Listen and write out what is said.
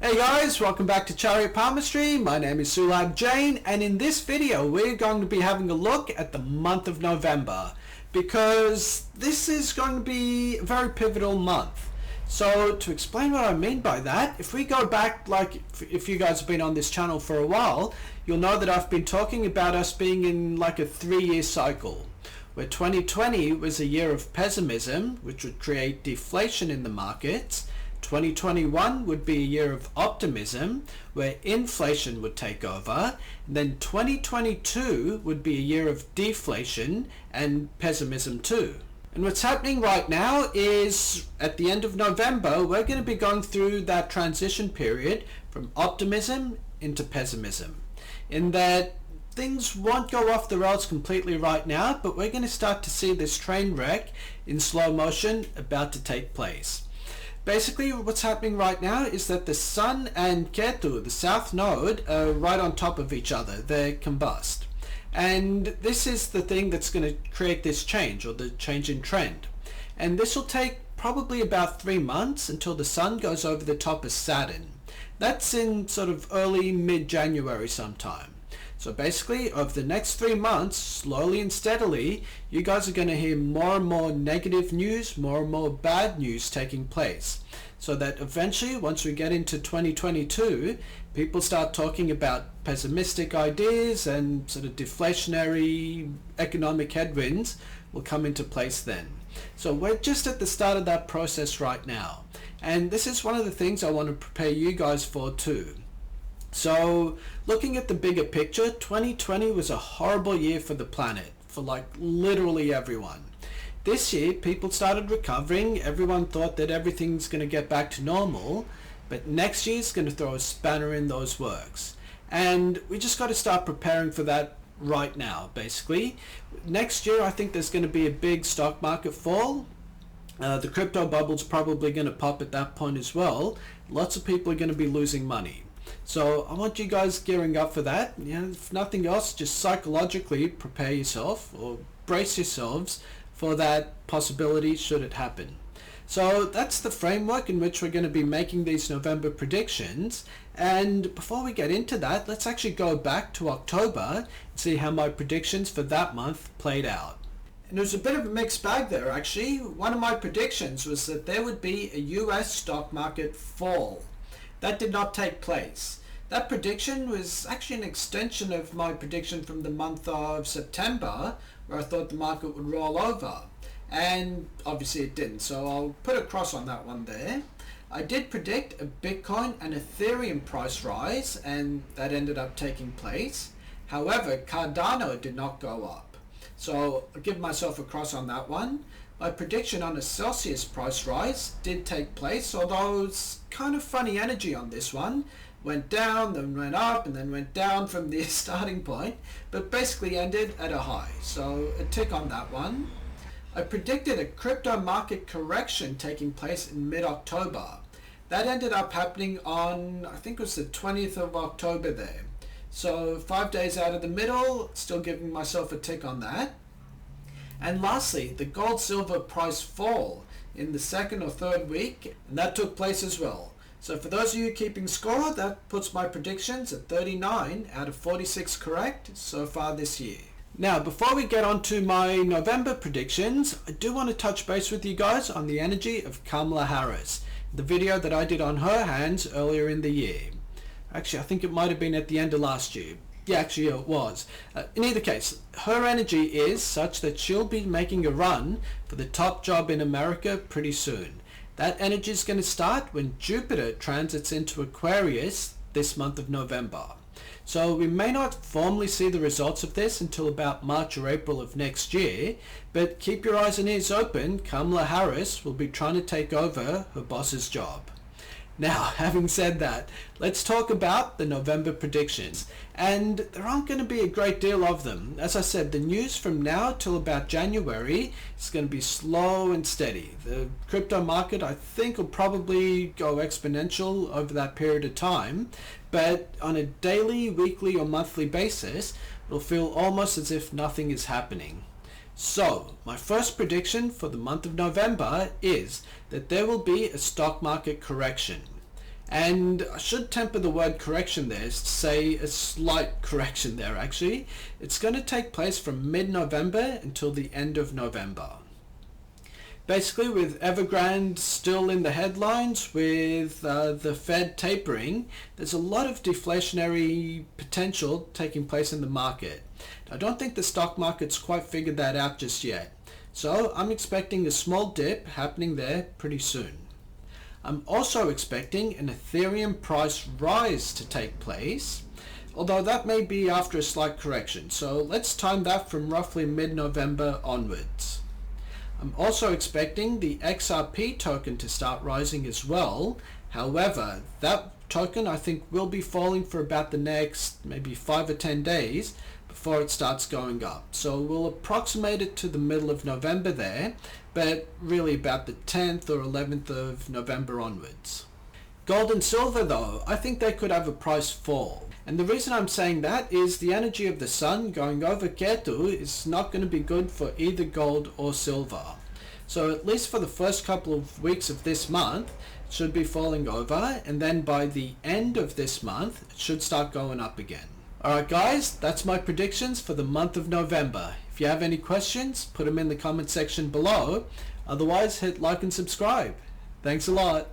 Hey guys, welcome back to Chariot Palmistry. My name is Sulabh Jain, and in this video we're going to be having a look at the month of November because this is going to be a very pivotal month. So to explain what I mean by that, if we go back, like if you guys have been on this channel for a while, you'll know that I've been talking about us being in like a 3-year cycle, where 2020 was a year of pessimism, which would create deflation in the markets. 2021 would be a year of optimism, where inflation would take over, and then 2022 would be a year of deflation and pessimism too. And what's happening right now is at the end of November we're going to be going through that transition period from optimism into pessimism, in that things won't go off the rails completely right now, but we're going to start to see this train wreck in slow motion about to take place. Basically, what's happening right now is that the Sun and Ketu, the South Node, are right on top of each other. They combust. And this is the thing that's going to create this change, or the change in trend. And this will take probably about 3 months until the Sun goes over the top of Saturn. That's in sort of early mid-January sometime. So basically, over the next 3 months, slowly and steadily, you guys are going to hear more and more negative news, more and more bad news taking place. So that eventually, once we get into 2022, people start talking about pessimistic ideas and sort of deflationary economic headwinds will come into place then. So we're just at the start of that process right now. And this is one of the things I want to prepare you guys for too. So looking at the bigger picture, 2020 was a horrible year for the planet, for like literally everyone. This year people started recovering, everyone thought that everything's going to get back to normal, but next year's going to throw a spanner in those works. And we just got to start preparing for that right now, basically. Next year I think there's going to be a big stock market fall. The crypto bubble's probably going to pop at that point as well. Lots of people are going to be losing money. So I want you guys gearing up for that. If nothing else, just psychologically prepare yourself or brace yourselves for that possibility should it happen. So that's the framework in which we're going to be making these November predictions. And before we get into that, let's actually go back to October and see how my predictions for that month played out. And it was a bit of a mixed bag there actually. One of my predictions was that there would be a US stock market fall. That did not take place. That prediction was actually an extension of my prediction from the month of September, where I thought the market would roll over. And obviously it didn't, so I'll put a cross on that one there. I did predict a Bitcoin and Ethereum price rise, and that ended up taking place. However, Cardano did not go up. So I'll give myself a cross on that one. My prediction on a Celsius price rise did take place, although it's kind of funny energy on this one. Went down, then went up, and then went down from the starting point, but basically ended at a high. So a tick on that one. I predicted a crypto market correction taking place in mid-October. That ended up happening on, I think it was the 20th of October there. So 5 days out of the middle, still giving myself a tick on that. And lastly, the gold-silver price fall in the second or third week, and that took place as well. So for those of you keeping score, that puts my predictions at 39 out of 46 correct so far this year. Now, before we get on to my November predictions, I do want to touch base with you guys on the energy of Kamal Harris, the video that I did on her hands earlier in the year. Actually, I think it might have been at the end of last year. Yeah, actually it was. In either case, her energy is such that she'll be making a run for the top job in America pretty soon. That energy is going to start when Jupiter transits into Aquarius this month of November. So we may not formally see the results of this until about March or April of next year, but keep your eyes and ears open. Kamala Harris will be trying to take over her boss's job. Now, having said that, let's talk about the November predictions. And there aren't going to be a great deal of them. As I said, the news from now till about January is going to be slow and steady. The crypto market, I think, will probably go exponential over that period of time. But on a daily, weekly, or monthly basis, it'll feel almost as if nothing is happening. So, my first prediction for the month of November is that there will be a stock market correction. And I should temper the word correction there to say a slight correction there actually. It's going to take place from mid-November until the end of November. Basically, with Evergrande still in the headlines, with the Fed tapering, there's a lot of deflationary potential taking place in the market. I don't think the stock market's quite figured that out just yet. So I'm expecting a small dip happening there pretty soon. I'm also expecting an Ethereum price rise to take place, although that may be after a slight correction, so let's time that from roughly mid-November onwards. I'm also expecting the XRP token to start rising as well. However, that token I think will be falling for about the next maybe 5 or 10 days before it starts going up. So we'll approximate it to the middle of November there, but really about the 10th or 11th of November onwards. Gold and silver though, I think they could have a price fall. And the reason I'm saying that is the energy of the sun going over Ketu is not going to be good for either gold or silver. So at least for the first couple of weeks of this month, it should be falling over, and then by the end of this month, it should start going up again. Alright guys, that's my predictions for the month of November. If you have any questions, put them in the comment section below. Otherwise, hit like and subscribe. Thanks a lot.